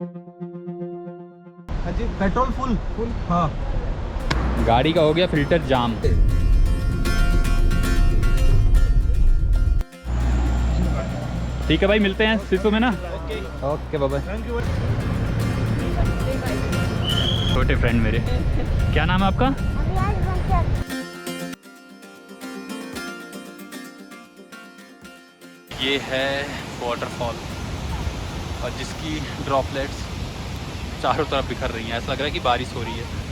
हाँ जी, petrol full full. हाँ, गाड़ी का हो गया फिल्टर जाम। ठीक है भाई, मिलते हैं सिसु में ना। Okay bye. Thank you. छोटे फ्रेंड मेरे, क्या नाम है आपका? ये है वाटरफॉल और जिसकी ड्रॉपलेट्स चारों तरफ बिखर रही हैं। ऐसा लग रहा है कि बारिश हो रही है।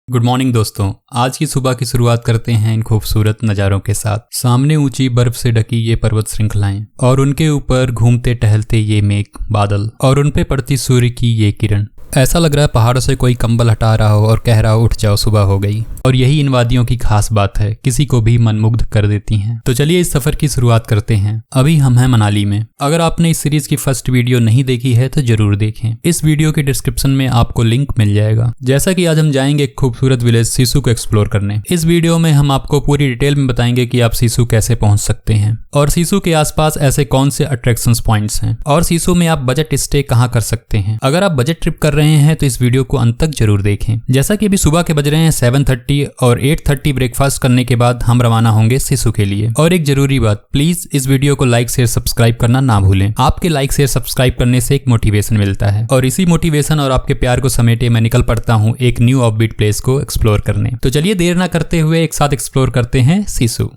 गुड मॉर्निंग दोस्तों, आज की सुबह की शुरुआत करते हैं इन खूबसूरत नज़ारों के साथ। सामने ऊंची बर्फ से ढकी ये पर्वत श्रृंखलाएं और उनके ऊपर घूमते टहलते ये मेघ बादल और उन पे पड़ती सूर्य की ये किरण। ऐसा लग रहा है पहाड़ों से कोई कंबल हटा रहा हो और कह रहा हो उठ जाओ, सुबह हो गई। और यही इन वादियों की खास बात है, किसी को भी मनमुग्ध कर देती हैं। तो चलिए इस सफर की शुरुआत करते हैं। अभी हम हैं मनाली में। अगर आपने इस सीरीज की फर्स्ट वीडियो नहीं देखी है तो जरूर देखें। इस वीडियो के डिस्क्रिप्शन में आपको लिंक मिल जाएगा। जैसा कि आज हम जाएंगे एक खूबसूरत विलेज सिसु को एक्सप्लोर करने। इस वीडियो में हम आपको पूरी डिटेल में बताएंगे कि आप सिसु कैसे पहुंच सकते हैं और सिसु के आसपास ऐसे कौन से अट्रैक्शन पॉइंट्स हैं और सिसु में आप बजट स्टे कहां कर सकते हैं। अगर आप बजट ट्रिप कर रहे हैं तो इस वीडियो को अंत तक जरूर देखें। जैसा कि अभी सुबह के बज रहे हैं 7:30 और 8:30 ब्रेकफास्ट करने के बाद हम रवाना होंगे सिसु के लिए। और एक जरूरी बात, प्लीज इस वीडियो को लाइक शेयर सब्सक्राइब करना ना भूलें। आपके लाइक शेयर सब्सक्राइब करने से एक मोटिवेशन मिलता है और इसी मोटिवेशन और आपके प्यार को समेटे मैं निकल पड़ता हूँ एक न्यू ऑफबीट प्लेस को एक्सप्लोर करने। तो चलिए देर ना करते हुए एक साथ एक्सप्लोर करते हैं सिसु।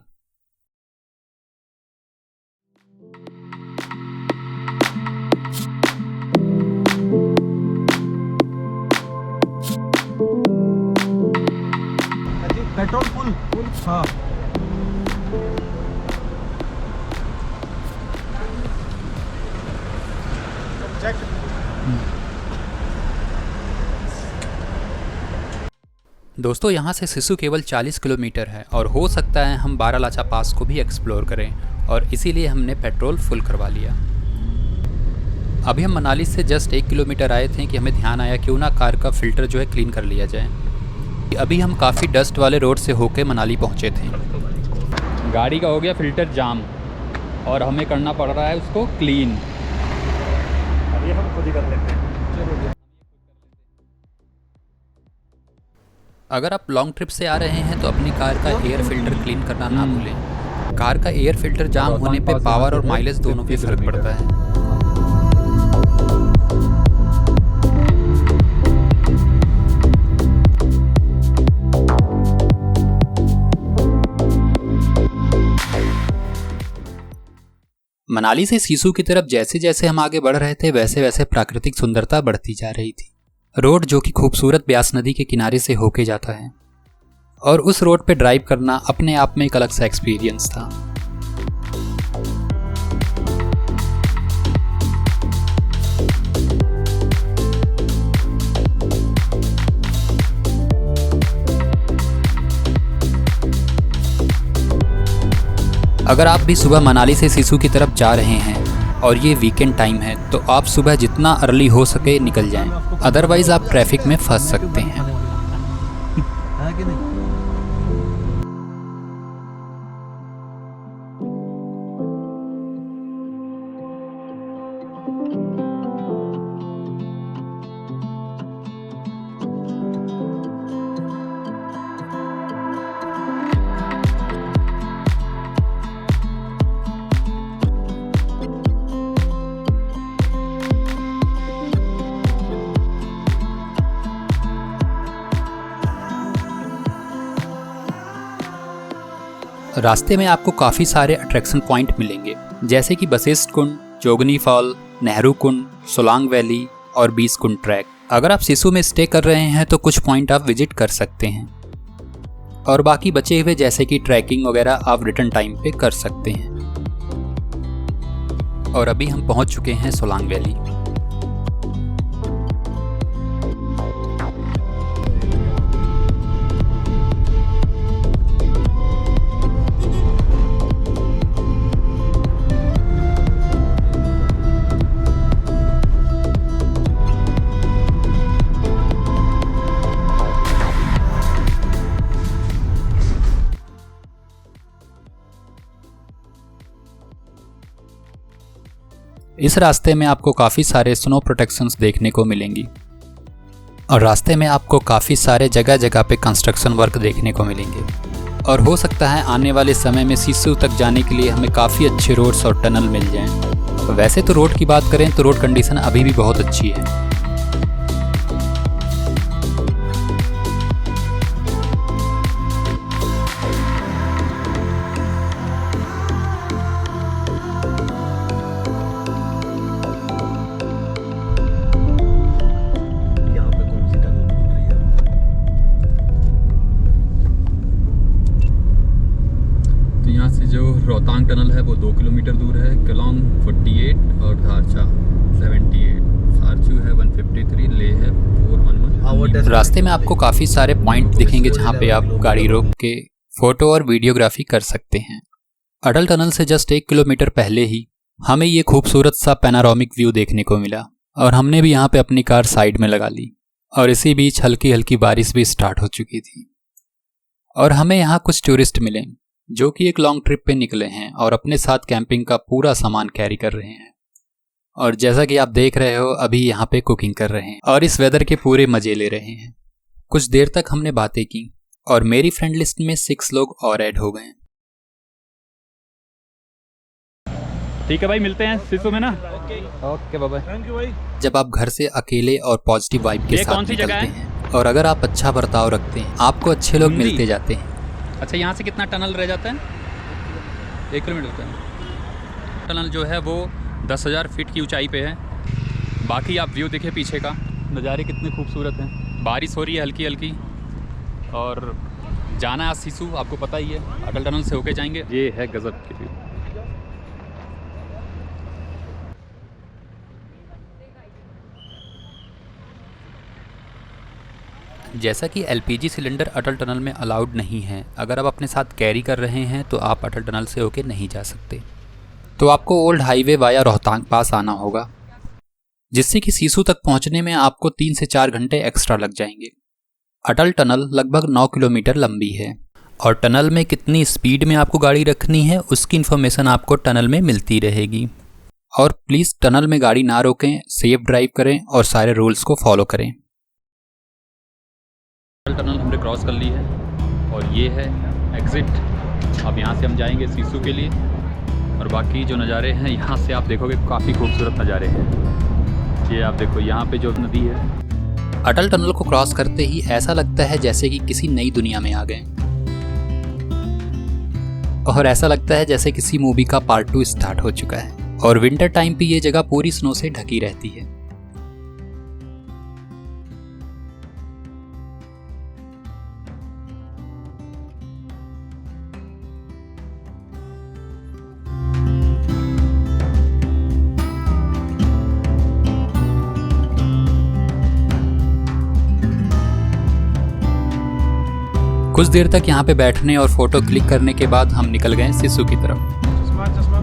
हाँ जी, पेट्रोल फुल फुल। हाँ, चेक। दोस्तों यहाँ से सिसु केवल 40 किलोमीटर है और हो सकता है हम बारालाचा पास को भी एक्सप्लोर करें और इसीलिए हमने पेट्रोल फुल करवा लिया। अभी हम मनाली से जस्ट 1 किलोमीटर आए थे कि हमें ध्यान आया क्यों ना कार का फिल्टर जो है क्लीन कर लिया जाए। अभी हम काफ़ी डस्ट वाले रोड से होके मनाली पहुँचे थे। गाड़ी का हो गया फिल्टर जाम और हमें करना पड़ रहा है उसको क्लीन। अभी हम खुद ही कर लेते हैं। चलो। अगर आप लॉन्ग ट्रिप से आ रहे हैं तो अपनी कार का एयर फिल्टर क्लीन करना ना भूलें। कार का एयर फिल्टर जाम होने पे पावर और माइलेज दोनों पे फर्क पड़ता है। मनाली से सिसु की तरफ जैसे जैसे हम आगे बढ़ रहे थे वैसे वैसे प्राकृतिक सुंदरता बढ़ती जा रही थी। रोड जो कि खूबसूरत ब्यास नदी के किनारे से होके जाता है और उस रोड पे ड्राइव करना अपने आप में एक अलग सा एक्सपीरियंस था। अगर आप भी सुबह मनाली से सिसु की तरफ जा रहे हैं और ये वीकेंड टाइम है तो आप सुबह जितना अर्ली हो सके निकल जाएं, अदरवाइज आप ट्रैफिक में फंस सकते हैं। है कि नहीं? रास्ते में आपको काफ़ी सारे अट्रैक्शन पॉइंट मिलेंगे जैसे कि बशिष्ठ कुंड, जोगनी फॉल, नेहरू कुंड, सोलांग वैली और बीस कुंड ट्रैक। अगर आप सिसु में स्टे कर रहे हैं तो कुछ पॉइंट आप विजिट कर सकते हैं और बाकी बचे हुए जैसे कि ट्रैकिंग वगैरह आप रिटर्न टाइम पे कर सकते हैं। और अभी हम पहुंच चुके हैं सोलांग वैली। इस रास्ते में आपको काफ़ी सारे स्नो प्रोटेक्शंस देखने को मिलेंगी और रास्ते में आपको काफ़ी सारे जगह जगह पे कंस्ट्रक्शन वर्क देखने को मिलेंगे और हो सकता है आने वाले समय में सिसु तक जाने के लिए हमें काफ़ी अच्छे रोड्स और टनल मिल जाएं। वैसे तो रोड की बात करें तो रोड कंडीशन अभी भी बहुत अच्छी है। रोहतांग टनल है वो 2 किलोमीटर दूर है, केलोंग 48 और धारचा 78, सारचू है 153, ले है 411। रास्ते में आपको काफ़ी सारे पॉइंट दिखेंगे जहाँ पे आप गाड़ी रोक के फोटो और वीडियोग्राफी कर सकते हैं। अटल टनल से जस्ट 1 किलोमीटर पहले ही हमें ये खूबसूरत सा पैनारोमिक व्यू देखने को मिला और हमने भी यहाँ पे अपनी कार साइड में लगा ली और इसी बीच हल्की हल्की बारिश भी स्टार्ट हो चुकी थी और हमें यहाँ कुछ टूरिस्ट मिले जो कि एक लॉन्ग ट्रिप पे निकले हैं और अपने साथ कैंपिंग का पूरा सामान कैरी कर रहे हैं और जैसा कि आप देख रहे हो अभी यहाँ पे कुकिंग कर रहे हैं और इस वेदर के पूरे मजे ले रहे हैं। कुछ देर तक हमने बातें की और मेरी फ्रेंड लिस्ट में 6 लोग और ऐड हो गए। ठीक है भाई, मिलते हैं सिसु में ना। Okay bye bye. Thank you भाई। जब आप घर से अकेले और पॉजिटिव वाइब के साथ निकलते हैं और अगर आप अच्छा बर्ताव रखते हैं आपको अच्छे लोग मिलते जाते हैं। अच्छा, यहाँ से कितना टनल रह जाता है? 1 किलोमीटर का टनल जो है वो 10,000 फीट की ऊंचाई पे है। बाकी आप व्यू देखिए पीछे का, नज़ारे कितने खूबसूरत हैं। बारिश हो रही है हल्की हल्की और जाना है आज सिसु, आपको पता ही है अटल टनल से होके जाएंगे। ये है गजब की व्यू। जैसा कि एलपीजी सिलेंडर अटल टनल में अलाउड नहीं है, अगर आप अपने साथ कैरी कर रहे हैं तो आप अटल टनल से होके नहीं जा सकते, तो आपको ओल्ड हाईवे वाया रोहतांग पास आना होगा, जिससे कि सिसु तक पहुंचने में आपको 3 से 4 घंटे एक्स्ट्रा लग जाएंगे। अटल टनल लगभग 9 किलोमीटर लंबी है और टनल में कितनी स्पीड में आपको गाड़ी रखनी है उसकी इन्फॉर्मेशन आपको टनल में मिलती रहेगी। और प्लीज़ टनल में गाड़ी ना रोकें, सेफ ड्राइव करें और सारे रूल्स को फॉलो करें। टनल हमने क्रॉस कर ली है और ये है एग्ज़िट। अब यहाँ से हम जाएंगे सिसु के लिए और बाकी जो नज़ारे हैं यहाँ से आप देखोगे काफ़ी खूबसूरत नज़ारे हैं। ये आप देखो यहाँ पे जो नदी है। अटल टनल को क्रॉस करते ही ऐसा लगता है जैसे कि किसी नई दुनिया में आ गए और ऐसा लगता है जैसे किसी मूवी का पार्ट 2 स्टार्ट हो चुका है और विंटर टाइम पे ये जगह पूरी स्नो से ढकी रहती है। कुछ देर तक यहाँ पे बैठने और फोटो क्लिक करने के बाद हम निकल गए सिसु की तरफ। चश्मा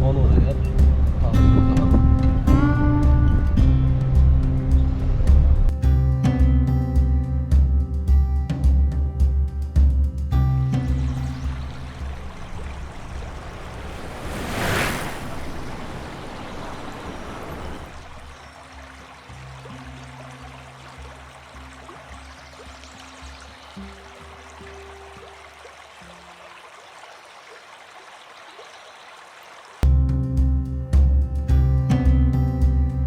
ऑन हो रहा है यार।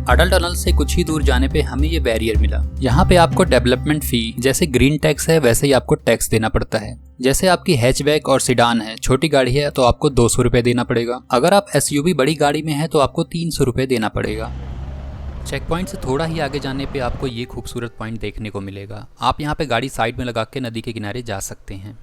अटल टनल से कुछ ही दूर जाने पे हमें ये बैरियर मिला। यहाँ पे आपको डेवलपमेंट फी जैसे ग्रीन टैक्स है वैसे ही आपको टैक्स देना पड़ता है। जैसे आपकी हैचबैक और सिडान है, छोटी गाड़ी है तो आपको 200 रुपये देना पड़ेगा। अगर आप एसयूवी बड़ी गाड़ी में है तो आपको 300 रुपये देना पड़ेगा। चेक पॉइंट से थोड़ा ही आगे जाने पे आपको ये खूबसूरत पॉइंट देखने को मिलेगा। आप यहाँ पे गाड़ी साइड में लगा के नदी के किनारे जा सकते हैं।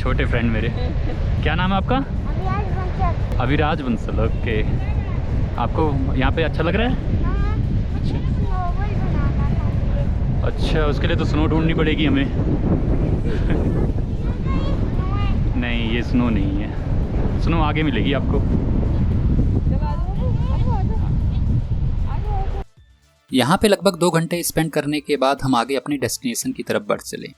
छोटे फ्रेंड मेरे, क्या नाम है आपका? अविराज बंसल। ओके, आपको यहाँ पे अच्छा लग रहा है? अच्छा, उसके लिए तो स्नो ढूंढनी पड़ेगी हमें। नहीं, ये स्नो नहीं है, स्नो आगे मिलेगी आपको। यहाँ पे लगभग 2 घंटे स्पेंड करने के बाद हम आगे अपने डेस्टिनेशन की तरफ बढ़ चले।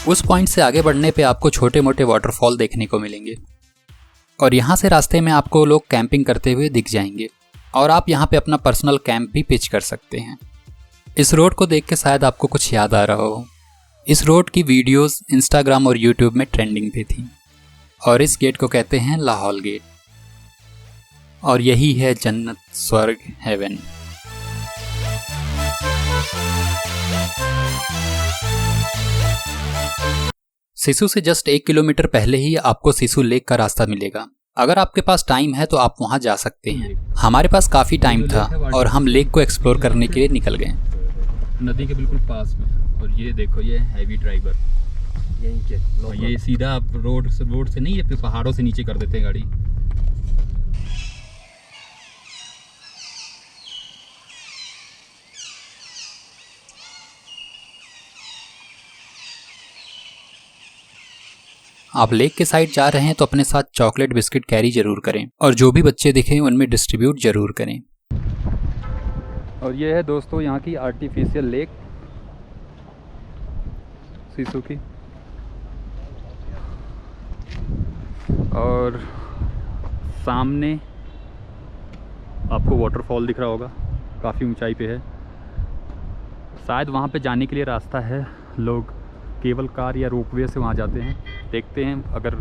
उस पॉइंट से आगे बढ़ने पे आपको छोटे मोटे वाटरफॉल देखने को मिलेंगे और यहाँ से रास्ते में आपको लोग कैंपिंग करते हुए दिख जाएंगे और आप यहाँ पे अपना पर्सनल कैंप भी पिच कर सकते हैं। इस रोड को देख के शायद आपको कुछ याद आ रहा हो, इस रोड की वीडियोस इंस्टाग्राम और यूट्यूब में ट्रेंडिंग पे थी और इस गेट को कहते हैं लाहौल गेट और यही है जन्नत, स्वर्ग, हेवन। सिसु से जस्ट 1 किलोमीटर पहले ही आपको सिसु लेक का रास्ता मिलेगा। अगर आपके पास टाइम है तो आप वहां जा सकते हैं। हमारे पास काफी टाइम था और हम लेक को एक्सप्लोर करने के लिए निकल गए। नदी के बिल्कुल पास में, और ये देखो ये हैवी ड्राइवर यहीं के ये सीधा आप रोड से नहीं, ये पहाड़ों से नीचे कर देते हैं गाड़ी। आप लेक के साइड जा रहे हैं तो अपने साथ चॉकलेट बिस्किट कैरी जरूर करें और जो भी बच्चे दिखें उनमें डिस्ट्रीब्यूट जरूर करें। और ये है दोस्तों यहाँ की आर्टिफिशियल लेक सिसु की, और सामने आपको वाटरफॉल दिख रहा होगा, काफ़ी ऊंचाई पे है। शायद वहाँ पे जाने के लिए रास्ता है, लोग केबल कार या रोपवे से वहाँ जाते हैं। देखते हैं अगर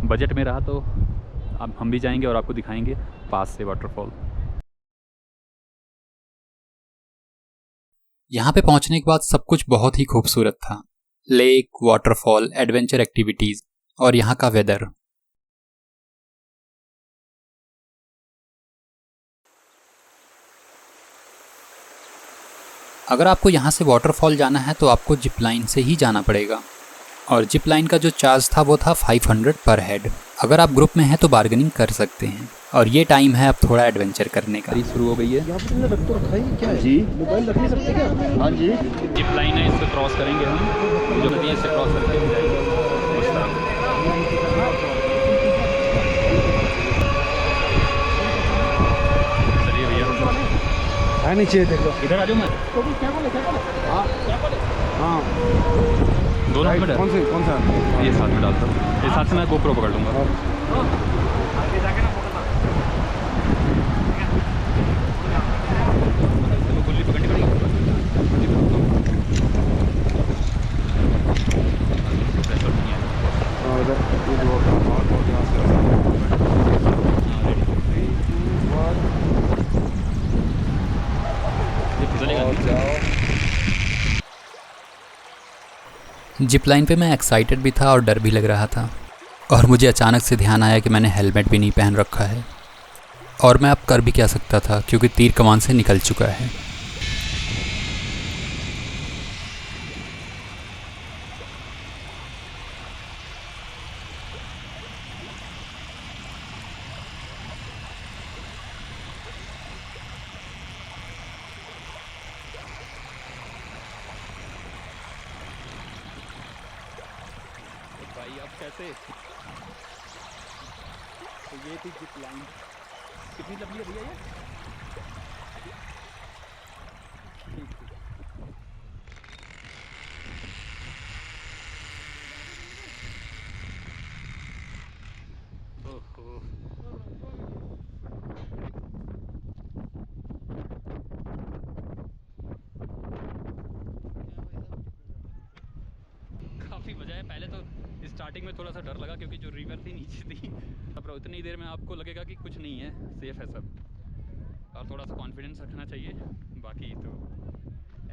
बजट में रहा तो अब हम भी जाएंगे और आपको दिखाएंगे पास से वाटरफॉल। यहाँ पे पहुँचने के बाद सब कुछ बहुत ही खूबसूरत था, लेक, वाटरफॉल, एडवेंचर एक्टिविटीज और यहाँ का वेदर। अगर आपको यहाँ से वाटरफॉल जाना है तो आपको जिप लाइन से ही जाना पड़ेगा और जिप लाइन का जो चार्ज था वो था 500 पर हेड। अगर आप ग्रुप में हैं तो बार्गेनिंग कर सकते हैं और ये टाइम है अब थोड़ा एडवेंचर करने का। शुरू हो गई है। यहाँ पर तुमने रख तो रखा ही क्या है जी? मोबाइल रख नहीं सकते क्या? हाँ जी। जिप लाइन है, इससे क्रॉस करेंगे हम, जो नदी है इससे क्रॉस करके जाएंगे उस तरफ। चलिए भैया, है नीचे देखो, इधर आ जाओ। मैं हाँ दोनों में कौन सा ये साथ में डालता हूँ, ये साथ से मैं गोप्रो पकड़ लूँगा। गुल्ली पकड़नी पड़ेगी। जिप लाइन पे मैं एक्साइटेड भी था और डर भी लग रहा था और मुझे अचानक से ध्यान आया कि मैंने हेलमेट भी नहीं पहन रखा है और मैं अब कर भी क्या सकता था क्योंकि तीर कमान से निकल चुका है। भाई अब कैसे, तो ये थी जिप लाइन। कितनी लंबी है भैया ये? ओहो, काफ़ी मज़ा है। पहले तो स्टार्टिंग में थोड़ा सा डर लगा क्योंकि जो रिवर थी नीचे थी, अब उतनी देर में आपको लगेगा कि कुछ नहीं है, सेफ़ है सब, और थोड़ा सा कॉन्फिडेंस रखना चाहिए। बाकी तो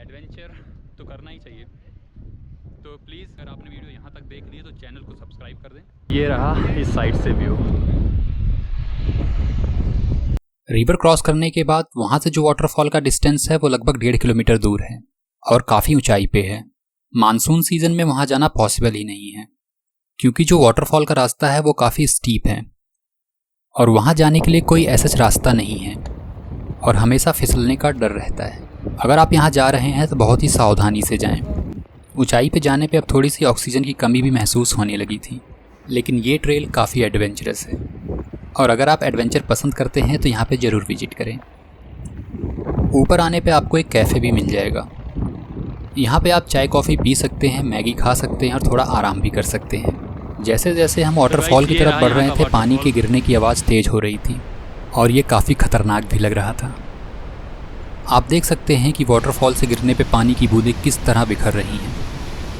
एडवेंचर तो करना ही चाहिए। तो प्लीज़ अगर आपने वीडियो यहाँ तक देख ली है तो चैनल को सब्सक्राइब कर दें। ये रहा इस साइड से व्यू। रिवर क्रॉस करने के बाद वहां से जो वाटरफॉल का डिस्टेंस है वो लगभग 1.5 किलोमीटर दूर है और काफ़ी ऊंचाई पे है। मानसून सीजन में वहां जाना पॉसिबल ही नहीं है क्योंकि जो वाटरफॉल का रास्ता है वो काफ़ी स्टीप है और वहां जाने के लिए कोई ऐसा रास्ता नहीं है और हमेशा फिसलने का डर रहता है। अगर आप यहाँ जा रहे हैं तो बहुत ही सावधानी से जाएं। ऊंचाई पे जाने पे अब थोड़ी सी ऑक्सीजन की कमी भी महसूस होने लगी थी, लेकिन ये ट्रेल काफ़ी एडवेंचरस है और अगर आप एडवेंचर पसंद करते हैं तो यहाँ पे ज़रूर विजिट करें। ऊपर आने पे आपको एक कैफ़े भी मिल जाएगा। यहाँ पे आप चाय कॉफ़ी पी सकते हैं, मैगी खा सकते हैं और थोड़ा आराम भी कर सकते हैं। जैसे जैसे हम वाटरफॉल की तरफ बढ़ रहे थे, पानी के गिरने की आवाज़ तेज़ हो रही थी और ये काफ़ी ख़तरनाक भी लग रहा था। आप देख सकते हैं कि वाटरफॉल से गिरने पे पानी की बूंदें किस तरह बिखर रही हैं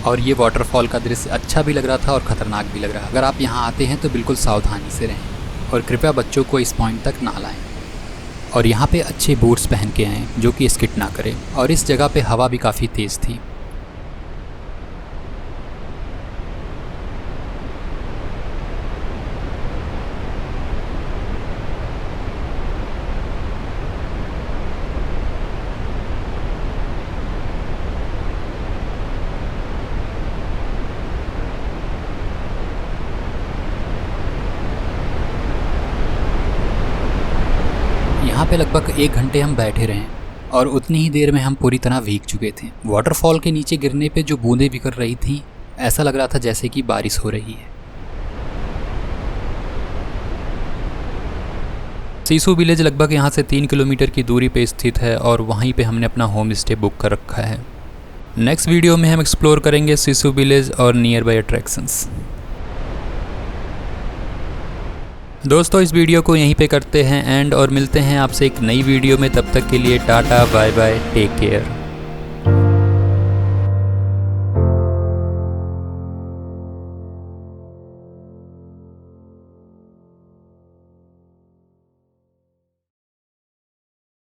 और ये वाटरफॉल का दृश्य अच्छा भी लग रहा था और ख़तरनाक भी लग रहा है। अगर आप यहाँ आते हैं तो बिल्कुल सावधानी से रहें और कृपया बच्चों को इस पॉइंट तक ना लाएं और यहाँ पे अच्छे बूट्स पहन के आएँ जो कि स्किट ना करें। और इस जगह पे हवा भी काफ़ी तेज़ थी। यहाँ पे लगभग 1 घंटे हम बैठे रहे और उतनी ही देर में हम पूरी तरह भीग चुके थे। वाटरफॉल के नीचे गिरने पे जो बूंदें बिखर रही थी, ऐसा लग रहा था जैसे कि बारिश हो रही है। सिसु विलेज लगभग यहाँ से 3 किलोमीटर की दूरी पे स्थित है और वहीं पे हमने अपना होम स्टे बुक कर रखा है। नेक्स्ट वीडियो में हम एक्सप्लोर करेंगे सिसु विलेज और नियर बाय अट्रैक्शंस। दोस्तों इस वीडियो को यहीं पे करते हैं एंड और मिलते हैं आपसे एक नई वीडियो में। तब तक के लिए tata bye bye, take care.